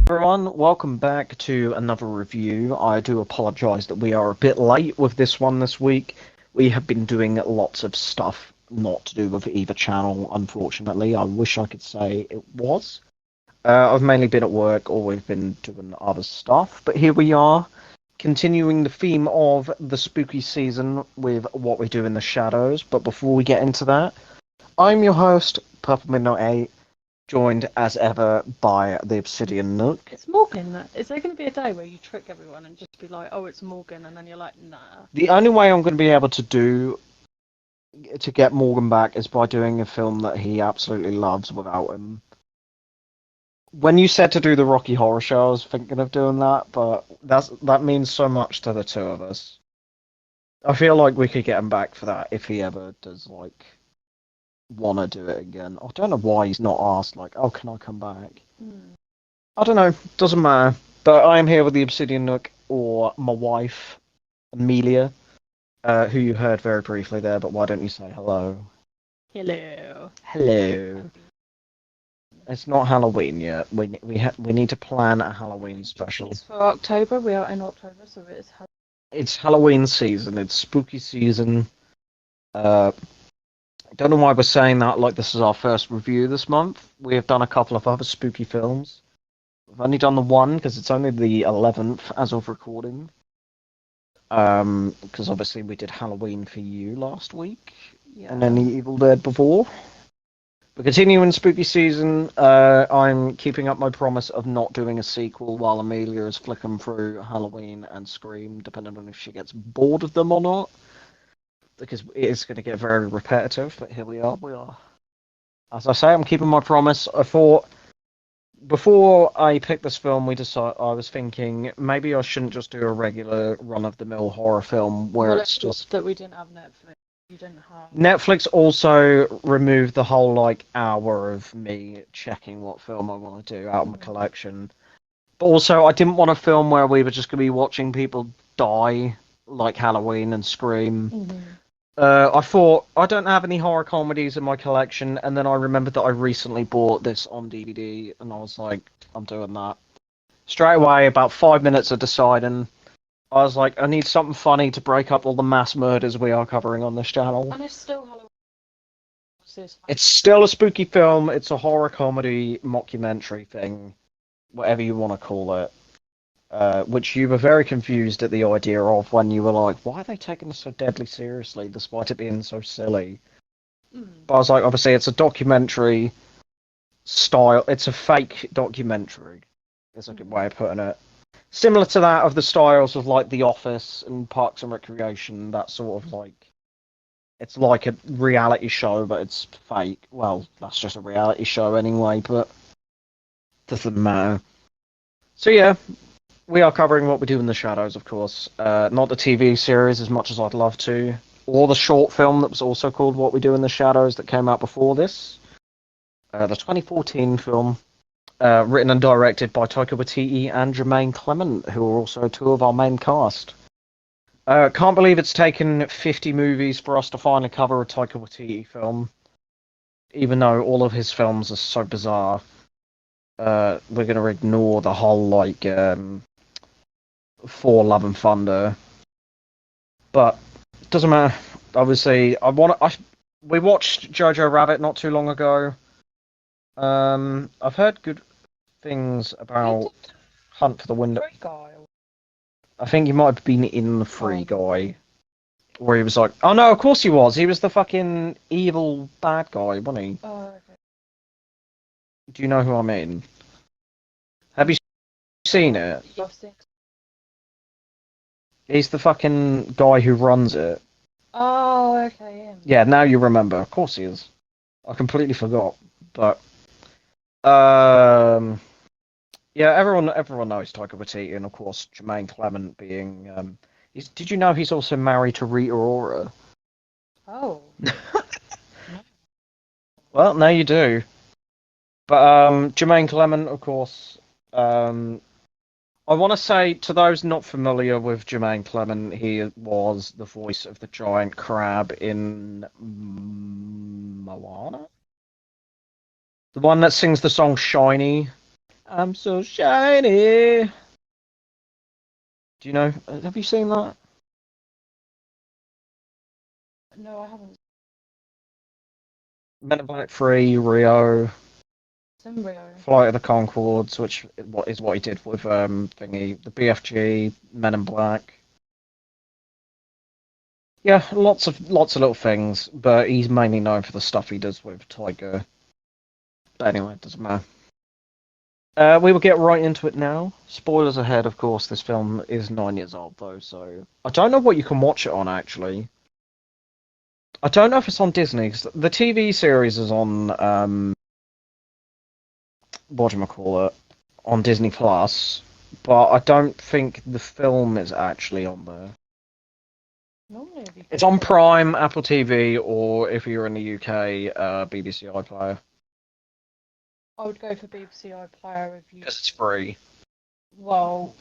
Everyone, welcome back to another review. I do apologize that we are a bit late with this one this week. We have been doing lots of stuff not to do with either channel, unfortunately. I wish I could say it was. I've mainly been at work or we've been doing other stuff, but here we are, continuing the theme of the spooky season with what we do in the shadows. But before we get into that, I'm your host, Purple Midnight 8, joined as ever by the Obsidian Nook. It's Morgan. Is there going to be a day where you trick everyone and just be like, "Oh, it's Morgan," and then you're like, "Nah." The only way I'm going to be able to get Morgan back is by doing a film that he absolutely loves without him. When you said to do the Rocky Horror Show, I was thinking of doing that, but that means so much to the two of us. I feel like we could get him back for that if he ever does want to do it again. I don't know why he's not asked "Oh, can I come back?" I don't know. Doesn't matter. But I am here with the Obsidian Nook, or my wife, Amelia, who you heard very briefly there. But why don't you say hello? Hello. Hello. It's not Halloween yet. We need to plan a Halloween special. It's for October. We are in October, so it's. It's Halloween season. It's spooky season. I don't know why we're saying that like this is our first review this month. We have done a couple of other spooky films. We've only done the one because it's only the 11th as of recording. Because obviously we did Halloween for You last week, and then the Evil Dead before. But continuing spooky season, I'm keeping up my promise of not doing a sequel while Amelia is flicking through Halloween and Scream, depending on if she gets bored of them or not. Because it is going to get very repetitive, but here we are. As I say, I'm keeping my promise. I thought, before I picked this film, I was thinking maybe I shouldn't just do a regular run-of-the-mill horror film where it's just that we didn't have Netflix. You didn't have Netflix also removed the whole hour of me checking what film I want to do out of my collection. But also, I didn't want a film where we were just going to be watching people die, like Halloween and Scream. I thought, I don't have any horror comedies in my collection, and then I remembered that I recently bought this on DVD, and I was like, I'm doing that. Straight away, about 5 minutes of deciding, I was like, I need something funny to break up all the mass murders we are covering on this channel. And it's still Halloween. It's still a spooky film, it's a horror comedy mockumentary thing, whatever you want to call it. Which you were very confused at the idea of when you were like, why are they taking this so deadly seriously despite it being so silly? But I was like, obviously it's a documentary style, it's a fake documentary, is a good way of putting it. Similar to that of the styles of The Office and Parks and Recreation, that sort of it's like a reality show, but it's fake. Well, that's just a reality show anyway, but doesn't matter. So yeah, we are covering What We Do in the Shadows, of course. Not the TV series as much as I'd love to, or the short film that was also called What We Do in the Shadows that came out before this. The 2014 film, written and directed by Taika Waititi and Jermaine Clement, who are also two of our main cast. Can't believe it's taken 50 movies for us to finally cover a Taika Waititi film, even though all of his films are so bizarre. We're going to ignore the whole, For Love and Thunder. But it doesn't matter. Obviously, we watched Jojo Rabbit not too long ago. I've heard good things about Hunt for the Window. I think he might have been in the Free Guy. Where he was like, oh no, of course he was. He was the fucking evil bad guy, wasn't he? Oh, okay. Do you know who I mean? Have you seen it? He's the fucking guy who runs it. Oh, okay. Yeah, now you remember. Of course he is. I completely forgot. But yeah, everyone knows Taika Waititi, and of course Jermaine Clement being. Did you know he's also married to Rita Ora? Oh. Well, now you do. But Jermaine Clement, of course. I want to say, to those not familiar with Jermaine Clement, he was the voice of the giant crab in Moana? The one that sings the song Shiny, I'm so shiny. Do you know? Have you seen that? No, I haven't Men in Black 3, Rio, seen Rio. Flight of the Conchords, which is what he did with thingy, the BFG, Men in Black. Yeah, lots of little things, but he's mainly known for the stuff he does with Tiger. But anyway, it doesn't matter. We will get right into it now. Spoilers ahead, of course. This film is 9 years old, though, so I don't know what you can watch it on. Actually, I don't know if it's on Disney. 'Cause the TV series is on what do you call it, on Disney Plus, but I don't think the film is actually on there. Normally, if you It's click on it, Prime, Apple TV, or if you're in the UK, BBC iPlayer I would go for BBC iPlayer if you. because it's free. Well,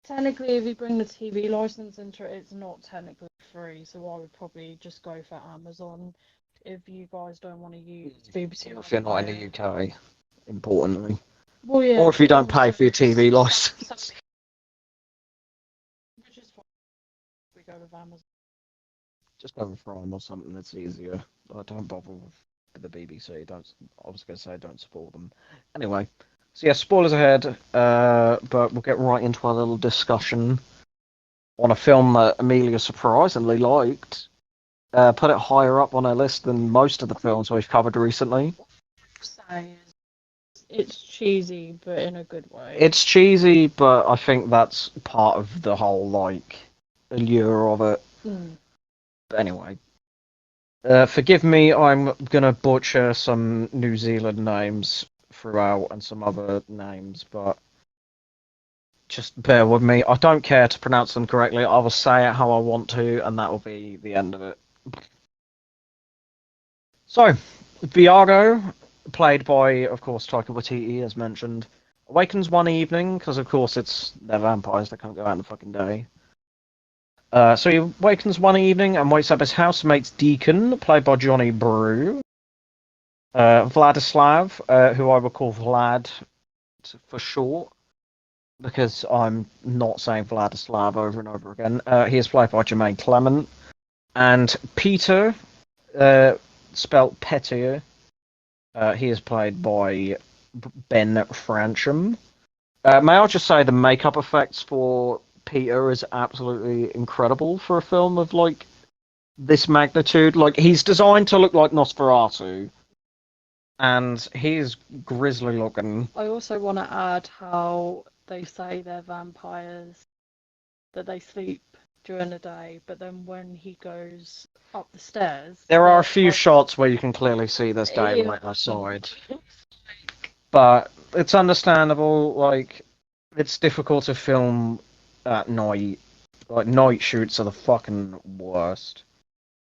technically, if you bring the TV license into it, it's not technically free. So I would probably just go for Amazon if you guys don't want to use BBC If you're not in the iPlayer. UK, importantly, Well, yeah, or if you but don't pay also for your TV some, license. which is fine. We go with Amazon. Just go with Prime or something that's easier. I don't bother with the BBC. Don't. I was going to say don't support them. Anyway, so yeah, spoilers ahead. But we'll get right into our little discussion on a film that Amelia surprisingly liked. Put it higher up on our list than most of the films we've covered recently. Say it's cheesy, but in a good way. It's cheesy, but I think that's part of the whole like allure of it. Mm. But anyway, forgive me, I'm gonna butcher some New Zealand names throughout and some other names, but just bear with me. I don't care to pronounce them correctly. I will say it how I want to, and that will be the end of it. So, Viago, played by, of course, Taika Waititi, as mentioned, awakens one evening because, of course, they're vampires. They can't go out in the fucking day. So he awakens one evening and wakes up his housemate's Deacon, played by Johnny Brew. Vladislav, who I will call Vlad for short, because I'm not saying Vladislav over and over again. He is played by Jermaine Clement. And Peter, spelt Petier, he is played by Ben Francham. May I just say the makeup effects for Peter is absolutely incredible for a film of like this magnitude. Like he's designed to look like Nosferatu, and he's grisly looking. I also want to add how they say they're vampires, that they sleep during the day, but then when he goes up the stairs, There are a they're few like, shots where you can clearly see there's yeah. daylight outside, but it's understandable. Like it's difficult to film at night. Like night shoots are the fucking worst,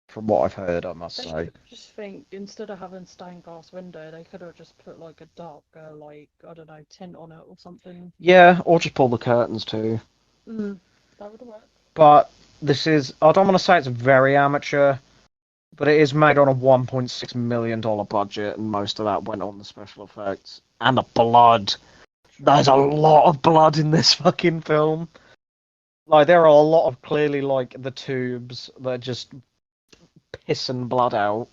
from what I've heard. I must They say. just think instead of having stained glass window, they could have just put like a darker, like I don't know, tint on it or something. Yeah, or just pull the curtains too. That would work. But this is, I don't want to say it's very amateur, but it is made on a $1.6 million budget, and most of that went on the special effects. And the blood. There's a lot of blood in this fucking film. Like, there are a lot of clearly, like, the tubes that are just pissing blood out.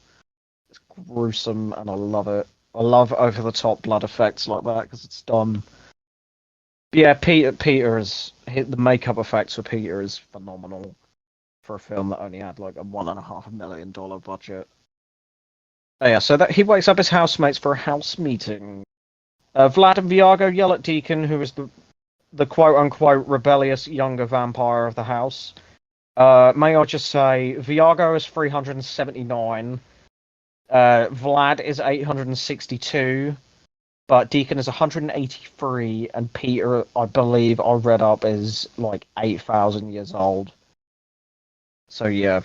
It's gruesome, and I love it. I love over the top blood effects like that because it's done. But yeah, Peter is the makeup effects for Peter is phenomenal for a film that only had like a $1.5 million budget. Oh, yeah, so that he wakes up his housemates for a house meeting. Vlad and Viago yell at Deacon, who is the quote unquote rebellious younger vampire of the house. May I just say, Viago is 379. Vlad is 862, but Deacon is 183, and Peter, I believe, I read up, is like 8,000 years old. So yeah,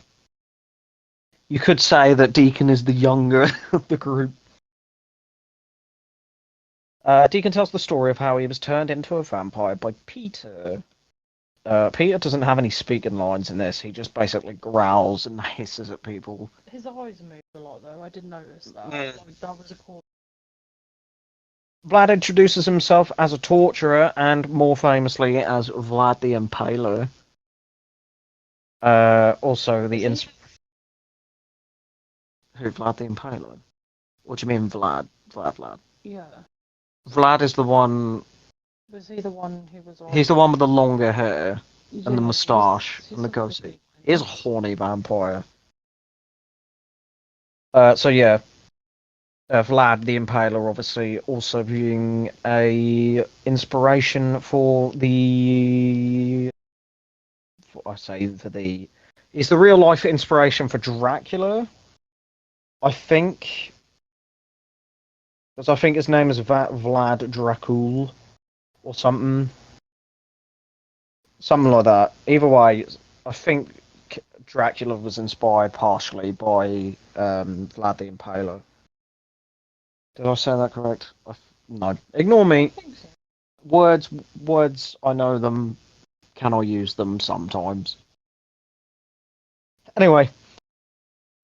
you could say that Deacon is the younger of the group. Deacon tells the story of how he was turned into a vampire by Peter. Peter doesn't have any speaking lines in this. He just basically growls and hisses at people. His eyes move a lot though. I did notice that. Mm. Like, that was a cool. Vlad introduces himself as a torturer and more famously as Vlad the Impaler. Also, the who Vlad the Impaler? What do you mean, Vlad? Vlad. Yeah. Vlad is the one. Was he the one who was like? He's the one with the longer hair and the Yeah, moustache he's and the a goatee. horny He is a vampire. horny vampire. So yeah, Vlad the Impaler, obviously, also being a inspiration for the. What I say for the. He's the real life inspiration for Dracula, I think, because I think his name is Vlad Dracul or something like that. Either way, I think Dracula was inspired partially by Vlad the Impaler. Did I say that correct? No, ignore I me. think so. Words. I know them. Can I use them sometimes? Anyway,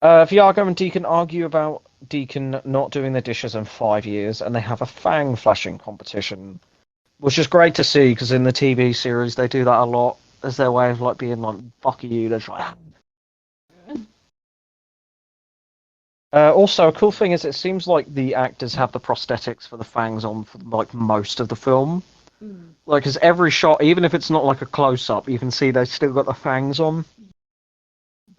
Viago and Deacon argue about Deacon not doing the dishes in 5 years, and they have a fang flashing competition, which is great to see because in the TV series they do that a lot as their way of like being like "fuck you." They're like. Also, a cool thing is it seems like the actors have the prosthetics for the fangs on for like most of the film. Mm. Like, because every shot, even if it's not like a close up, you can see they've still got the fangs on.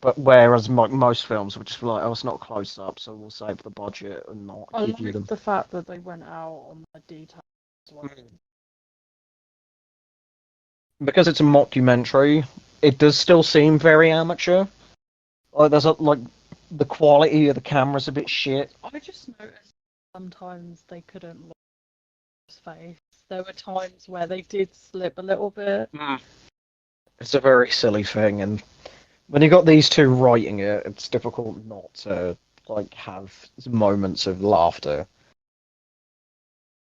But whereas most films would just be like, oh, it's not close up, so we'll save the budget and not I give you like them. the fact that they went out on the details. Like, Because it's a mockumentary, it does still seem very amateur. Like, there's a, like, the quality of the camera's a bit shit. I just noticed sometimes they couldn't look at his face. There were times where they did slip a little bit. It's a very silly thing, and when you got these two writing it, it's difficult not to like have moments of laughter.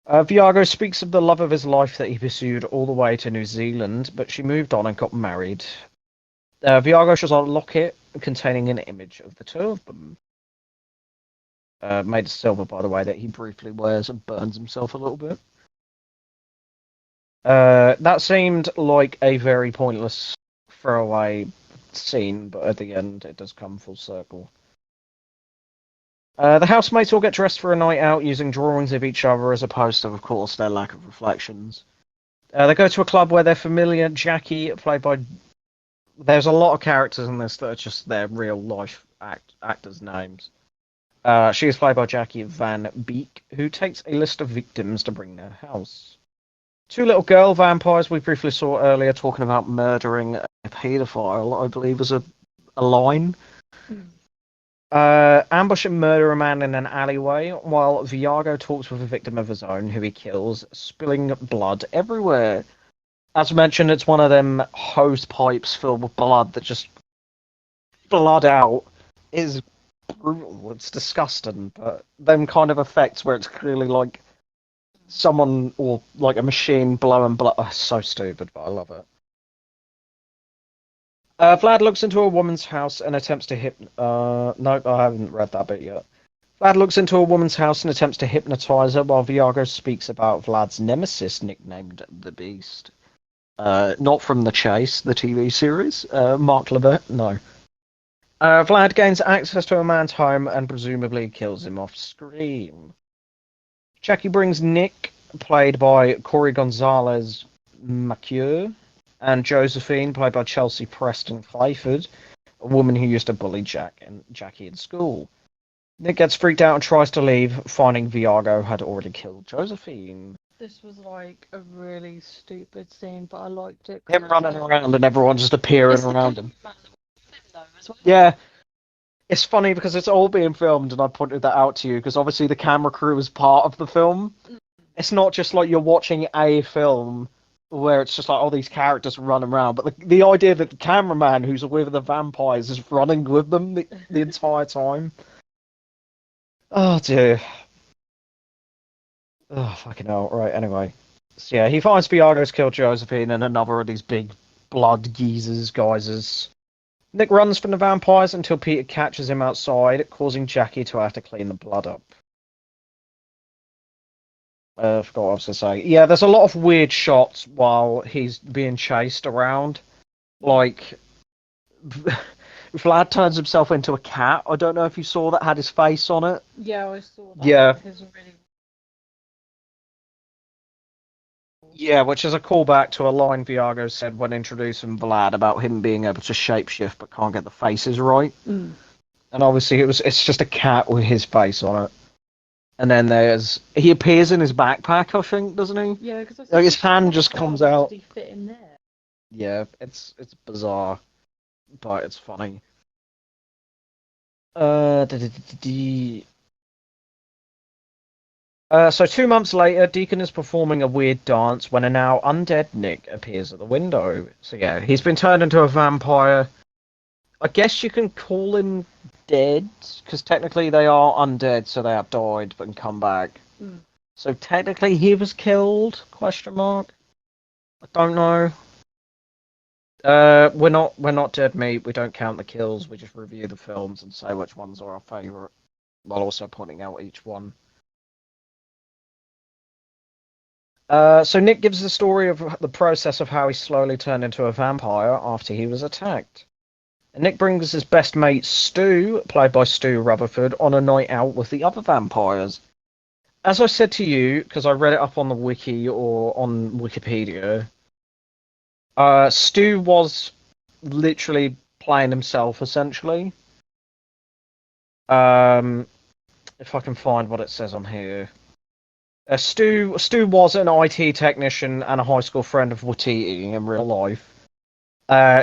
Viago speaks of the love of his life that he pursued all the way to New Zealand, but she moved on and got married. Viago shows a locket containing an image of the two of them. Made of silver, by the way, that he briefly wears and burns himself a little bit. That seemed like a very pointless throwaway scene, but at the end it does come full circle. The housemates all get dressed for a night out using drawings of each other as opposed to, of course, their lack of reflections. They go to a club where their familiar Jackie, played by. There's a lot of characters in this that are just their real life actors' names. She is played by Jackie Van Beek, who takes a list of victims to bring their house. Two little girl vampires we briefly saw earlier talking about murdering a paedophile, I believe, was a line. Mm. Ambush and murder a man in an alleyway, while Viago talks with a victim of his own, who he kills, spilling blood everywhere. As mentioned, it's one of them hose pipes filled with blood that just blood out is brutal. It's disgusting, but them kind of effects where it's clearly like someone or like a machine blowing blood. Oh, so stupid, but I love it. Vlad looks into a woman's house and attempts to no, I haven't read that bit yet. Vlad looks into a woman's house and attempts to hypnotize her while Viago speaks about Vlad's nemesis, nicknamed the Beast. Not from The Chase, the TV series. Mark Levert, no. Vlad gains access to a man's home and presumably kills him off screen. Jackie brings Nick, played by Corey Gonzalez Macure, and Josephine, played by Chelsea Preston Clifford, a woman who used to bully Jackie in school. Nick gets freaked out and tries to leave, finding Viago had already killed Josephine. This was like a really stupid scene, but I liked it. Him running around and everyone just appearing It's the around him. cameraman that was with him though as well. Yeah, it's funny because it's all being filmed, and I pointed that out to you because obviously the camera crew is part of the film. It's not just like you're watching a film where it's just like all these characters running around, but the idea that the cameraman who's with the vampires is running with them the entire time. Oh dear. Oh fucking hell. Right, anyway. So yeah, he finds Viago's killed Josephine and another of these big blood geezers. Nick runs from the vampires until Peter catches him outside, causing Jackie to have to clean the blood up. I forgot what I was going to say. Yeah, there's a lot of weird shots while he's being chased around. Like, Vlad turns himself into a cat. I don't know if you saw that had his face on it. Yeah, I saw that. Yeah, His really. yeah, which is a callback to a line Viago said when introducing Vlad about him being able to shapeshift but can't get the faces right. Mm. And obviously it's just a cat with his face on it. And then he appears in his backpack, I think, doesn't he? Yeah, because I said Like his his hand just how comes did out. he fit in there? Yeah, it's bizarre, but it's funny. Uh, da- da- da- da- so 2 months later, Deacon is performing a weird dance when a now undead Nick appears at the window. So yeah, he's been turned into a vampire. I guess you can call him dead, because technically they are undead, so they have died but can come back. Mm. So technically he was killed? Question mark. I don't know. We're not dead meat. We don't count the kills. We just review the films and say which ones are our favorite, while also pointing out each one. So Nick gives the story of the process of how he slowly turned into a vampire after he was attacked. And Nick brings his best mate Stu, played by Stu Rutherford, on a night out with the other vampires. As I said to you, because I read it up on the wiki or on Wikipedia, Stu was literally playing himself essentially. Um, if I can find what it says on here. Stu was an IT technician and a high school friend of Watiti in real life.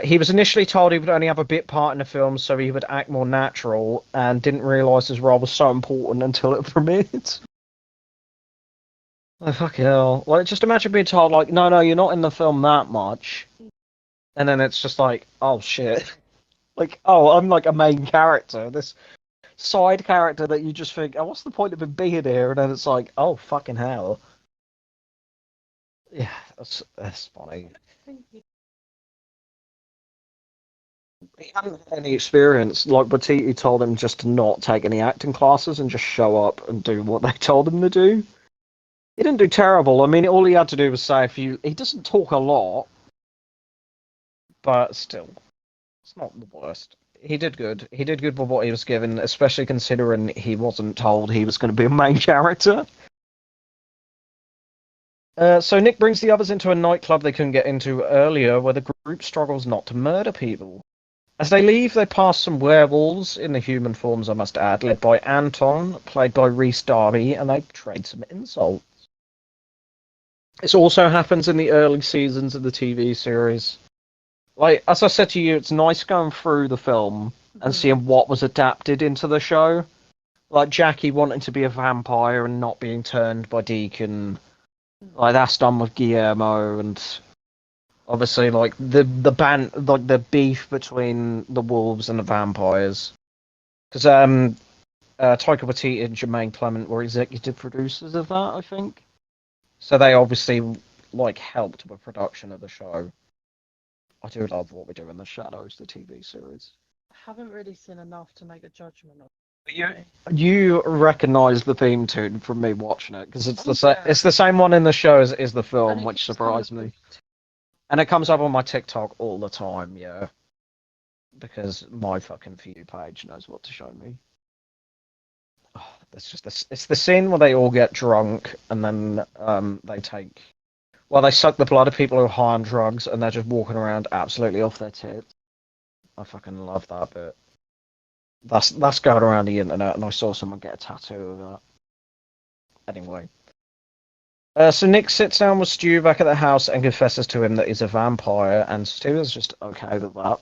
He was initially told he would only have a bit part in the film, so he would act more natural, and didn't realise his role was so important until it premiered. Oh, fucking hell. Like, just imagine being told, like, no, no, you're not in the film that much. And then it's just like, oh, shit. Like, oh, I'm like a main character. This side character that you just think, oh, what's the point of him being here? And then it's like, oh, fucking hell. Yeah, that's funny. I think He hadn't had any experience. Like Batiti told him just to not take any acting classes and just show up and do what they told him to do. He didn't do terrible. I mean, all he had to do was say a few. He doesn't talk a lot, but still, it's not the worst. He did good. He did good with what he was given, especially considering he wasn't told he was going to be a main character. So Nick brings the others into a nightclub they couldn't get into earlier, where the group struggles not to murder people. As they leave, they pass some werewolves, in the human forms, I must add, led by Anton, played by Rhys Darby, and they trade some insults. This also happens in the early seasons of the TV series. Like, as I said to you, it's nice going through the film and seeing what was adapted into the show. Like Jackie wanting to be a vampire and not being turned by Deacon. Like, that's done with Guillermo, and obviously, like the beef between the wolves and the vampires. Because Taika Waititi and Jermaine Clement were executive producers of that, I think. So they obviously like helped with production of the show. I do love What We Do in the Shadows, the TV series. I haven't really seen enough to make a judgment on You it. you recognise the theme tune from me watching it because it's Yeah. it's the same one in the show as is the And film, it which keeps coming surprised up. me. And it comes up on my TikTok all the time, yeah, because my fucking For You page knows what to show me. Oh, that's just this. It's the scene where they all get drunk and then they take. Well, they suck the blood of people who are high on drugs and they're just walking around absolutely off their tits. I fucking love that bit. That's going around the internet, and I saw someone get a tattoo of that. Anyway, so Nick sits down with Stu back at the house and confesses to him that he's a vampire, and Stu is just okay with that.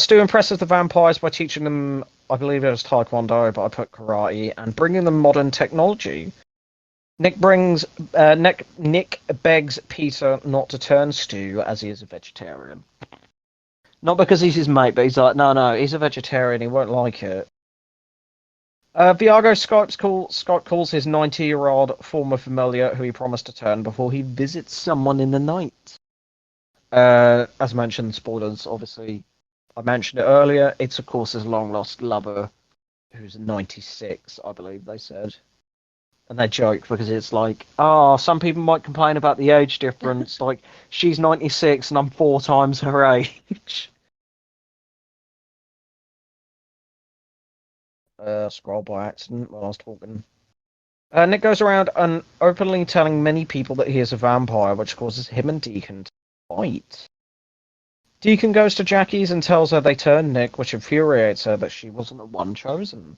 Stu impresses the vampires by teaching them, I believe it was Taekwondo, but I put karate, and bringing them modern technology. Nick begs Peter not to turn Stu as he is a vegetarian. Not because he's his mate, but he's like, no, no, he's a vegetarian, he won't like it. Viago Skype calls his 90-year-old former familiar who he promised to turn before he visits someone in the night. As mentioned, spoilers, obviously. I mentioned it earlier. It's, of course, his long-lost lover, who's 96, I believe they said. And they joke because it's like, oh, some people might complain about the age difference. Like, she's 96 and I'm 4 times her age. Scroll by accident while I was talking. Nick goes around and openly telling many people that he is a vampire, which causes him and Deacon to fight. Deacon goes to Jackie's and tells her they turned Nick, which infuriates her that she wasn't the one chosen.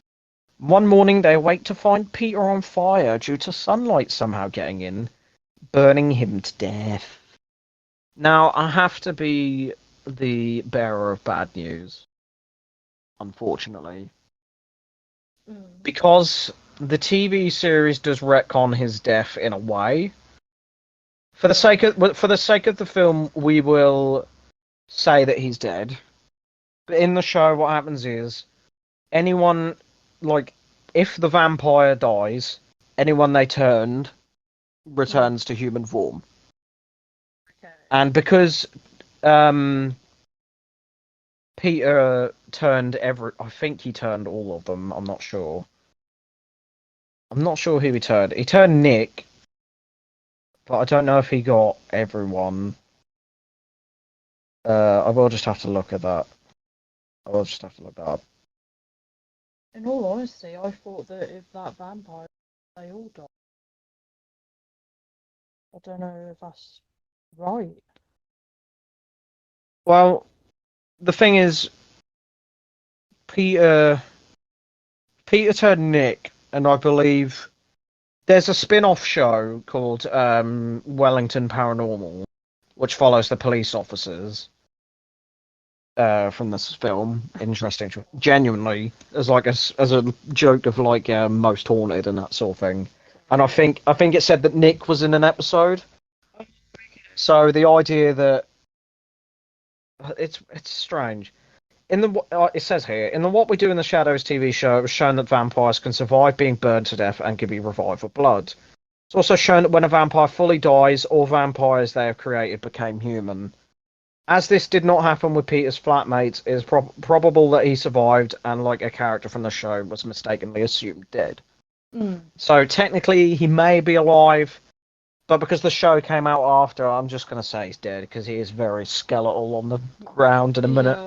One morning, they awake to find Peter on fire due to sunlight somehow getting in, burning him to death. Now, I have to be the bearer of bad news, unfortunately. Because the TV series does retcon his death in a way. For the sake of the film, we will say that he's dead. But in the show, what happens is anyone, like, if the vampire dies, anyone they turned returns to human form. Okay. And because Peter turned I think he turned all of them. I'm not sure. I'm not sure who he turned. He turned Nick, but I don't know if he got everyone. I will just have to look at that. I will just have to look that up. In all honesty, I thought that if that vampire, they all died. I don't know if that's right. Well, the thing is, Peter turned Nick, and I believe there's a spin-off show called Wellington Paranormal, which follows the police officers from this film. Interesting, genuinely, as a joke of like Most Haunted and that sort of thing. And I think it said that Nick was in an episode. So the idea that it's strange. It says here in the What We Do in the Shadows TV show, it was shown that vampires can survive being burned to death and can be revived with blood. It's also shown that when a vampire fully dies, all vampires they have created became human. As this did not happen with Peter's flatmates, it is probable that he survived and, like a character from the show, was mistakenly assumed dead. So technically, he may be alive, but because the show came out after, I'm just going to say he's dead because he is very skeletal on the ground in a minute.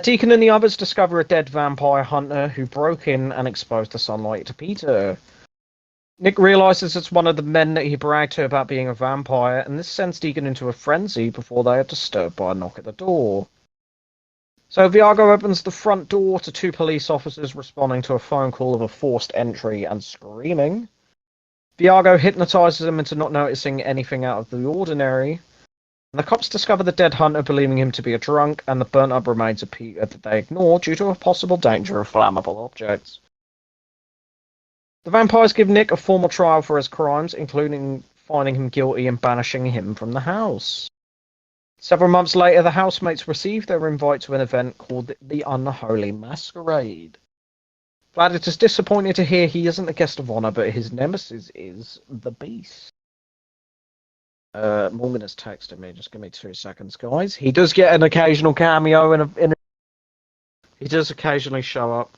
Deacon and the others discover a dead vampire hunter who broke in and exposed the sunlight to Peter. Nick realizes it's one of the men that he bragged to about being a vampire, and this sends Deacon into a frenzy before they are disturbed by a knock at the door. So Viago opens the front door to two police officers responding to a phone call of a forced entry and screaming. Viago hypnotizes them into not noticing anything out of the ordinary. And the cops discover the dead hunter, believing him to be a drunk, and the burnt-up remains of Peter that they ignore due to a possible danger of flammable objects. The vampires give Nick a formal trial for his crimes, including finding him guilty and banishing him from the house. Several months later, the housemates receive their invite to an event called the Unholy Masquerade. Vlad is disappointed to hear he isn't a guest of honor, but his nemesis is the Beast. Morgan has texted me. Just give me 2 seconds, guys. He does get an occasional cameo he does occasionally show up.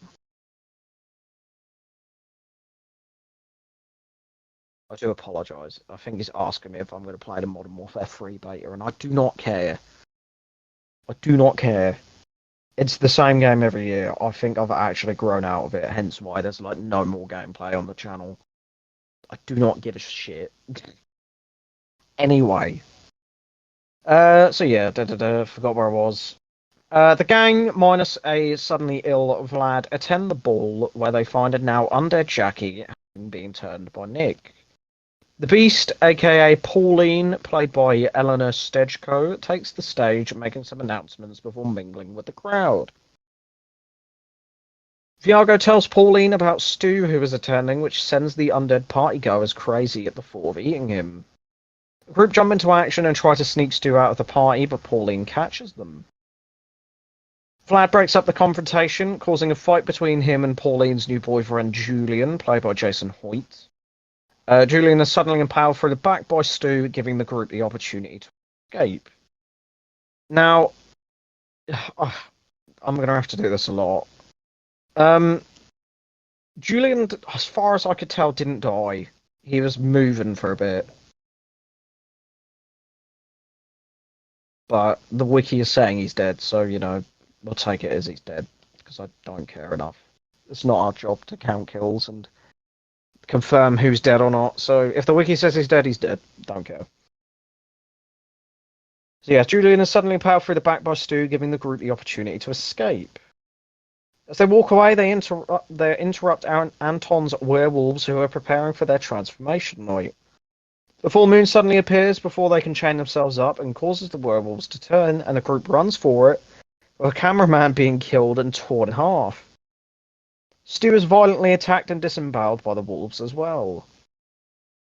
I do apologise. I think he's asking me if I'm going to play the Modern Warfare 3 beta, and I do not care. I do not care. It's the same game every year. I think I've actually grown out of it, hence why there's like no more gameplay on the channel. I do not give a shit. Anyway. So yeah, forgot where I was. The gang, minus a suddenly ill Vlad, attend the ball where they find a now undead Jackie having been turned by Nick. The Beast, aka Pauline, played by Eleanor Stejko, takes the stage, making some announcements before mingling with the crowd. Viago tells Pauline about Stu, who is attending, which sends the undead partygoers crazy at the thought of eating him. The group jump into action and try to sneak Stu out of the party, but Pauline catches them. Vlad breaks up the confrontation, causing a fight between him and Pauline's new boyfriend Julian, played by Jason Hoyt. Julian is suddenly impaled through the back by Stu, giving the group the opportunity to escape. Now, I'm going to have to do this a lot. Julian, as far as I could tell, didn't die. He was moving for a bit. But the wiki is saying he's dead, so, we'll take it as he's dead, because I don't care enough. It's not our job to count kills and confirm who's dead or not, so if the wiki says he's dead, he's dead. Don't care. So yeah, Julian is suddenly impaled through the back by Stu, giving the group the opportunity to escape. As they walk away, they interrupt Anton's werewolves who are preparing for their transformation night. The full moon suddenly appears before they can chain themselves up and causes the werewolves to turn, and the group runs for it, with a cameraman being killed and torn in half. Stu is violently attacked and disemboweled by the wolves as well.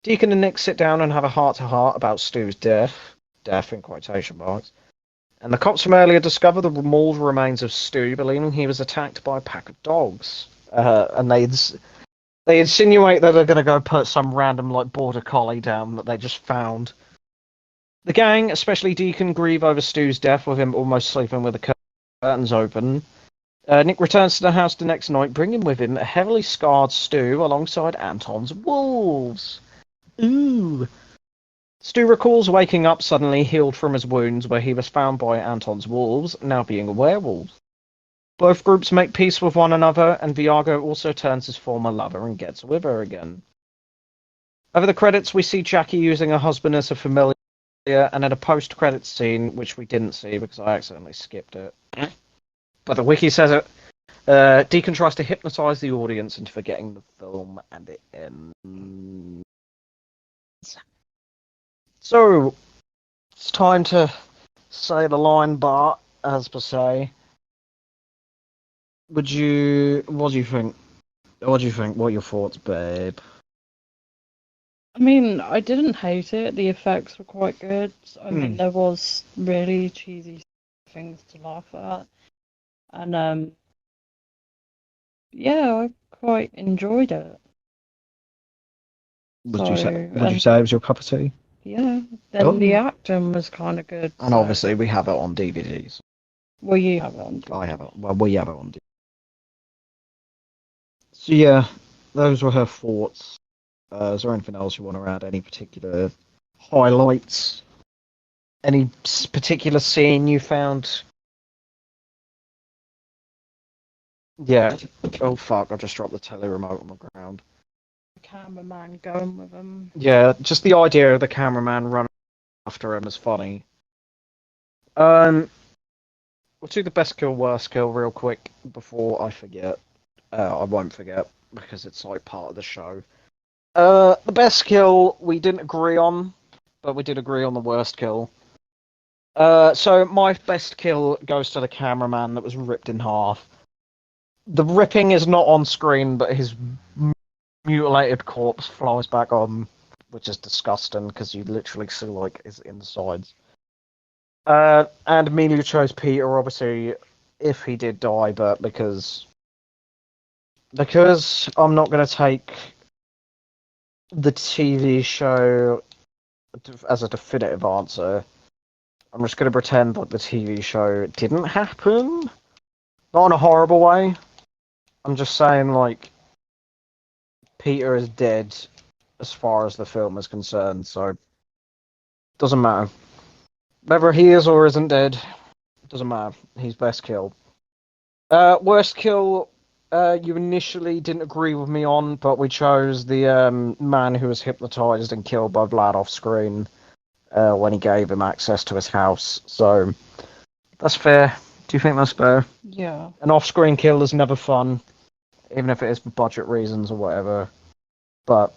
Deacon and Nick sit down and have a heart-to-heart about Stu's death in quotation marks, and the cops from earlier discover the mauled remains of Stu, believing he was attacked by a pack of dogs. And they insinuate that they're going to go put some random border collie down that they just found. The gang, especially Deacon, grieve over Stu's death, with him almost sleeping with the curtains open. Nick returns to the house the next night, bringing with him a heavily scarred Stu alongside Anton's wolves. Ooh. Stu recalls waking up suddenly healed from his wounds, where he was found by Anton's wolves, now being a werewolf. Both groups make peace with one another, and Viago also turns his former lover and gets with her again. Over the credits, we see Jackie using her husband as a familiar, and at a post-credits scene, which we didn't see because I accidentally skipped it. But the wiki says it. Deacon tries to hypnotize the audience into forgetting the film, and it ends. So, it's time to say the line, Bart, as per se. What do you think? What do you think? What are your thoughts, babe? I mean, I didn't hate it. The effects were quite good. I mean, there was really cheesy things to laugh at. And, yeah, I quite enjoyed it. Would you say it was your cup of tea? Yeah. Then the acting was kind of good. And obviously we have it on DVDs. Well, you have it on DVD. I have it. Well, we have it on DVD. So yeah, those were her thoughts. Is there anything else you want to add? Any particular highlights? Any particular scene you found? Yeah. Oh fuck! I just dropped the telly remote on the ground. The cameraman going with him. Yeah, just the idea of the cameraman running after him is funny. We'll do the best kill, worst kill real quick before I forget. I won't forget because it's part of the show. The best kill we didn't agree on, but we did agree on the worst kill. So my best kill goes to the cameraman that was ripped in half. The ripping is not on screen, but his mutilated corpse flies back on, which is disgusting because you literally see his insides. And Emilio chose Peter, obviously, if he did die, but because I'm not going to take the TV show as a definitive answer, I'm just going to pretend the TV show didn't happen. Not in a horrible way. I'm just saying, Peter is dead as far as the film is concerned, so doesn't matter. Whether he is or isn't dead, doesn't matter. He's best kill. Worst kill, you initially didn't agree with me on, but we chose the man who was hypnotized and killed by Vlad off screen when he gave him access to his house. So that's fair. Do you think that's fair? Yeah. An off-screen kill is never fun, even if it is for budget reasons or whatever. But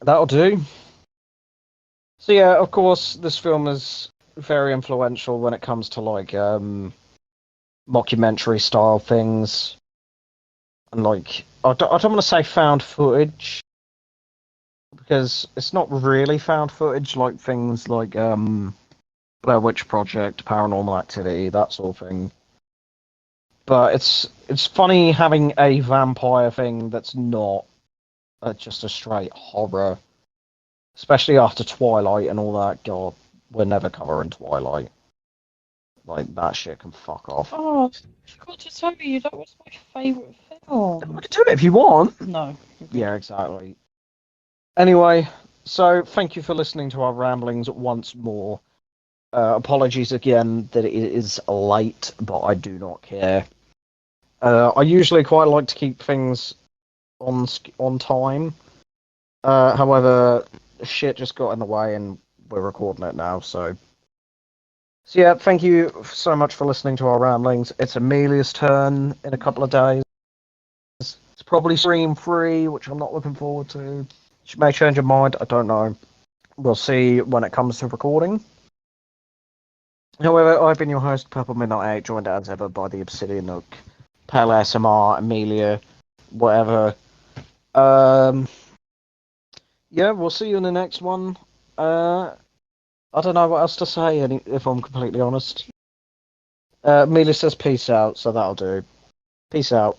that'll do. So yeah, of course, this film is very influential when it comes to mockumentary style things, and I don't want to say found footage because it's not really found footage, like things like Blair Witch Project, Paranormal Activity, that sort of thing. But it's funny having a vampire thing that's not just a straight horror. Especially after Twilight and all that. God, we're never covering Twilight. That shit can fuck off. Oh, I forgot to tell you, that was my favourite Oh, We can do it if you want. no. Yeah, exactly. Anyway, so thank you for listening to our ramblings once more. Apologies again that it is late, but I do not care. I usually quite like to keep things on time. However, shit just got in the way, and we're recording it now. So yeah, thank you so much for listening to our ramblings. It's Amelia's turn in a couple of days. It's probably stream free, which I'm not looking forward to. She may change her mind. I don't know. We'll see when it comes to recording. However, I've been your host, Purple Midnight 8, joined as ever by the Obsidian Nook, Pale SMR, Amelia, whatever. Yeah, we'll see you in the next one. I don't know what else to say, if I'm completely honest. Amelia says peace out, so that'll do. Peace out.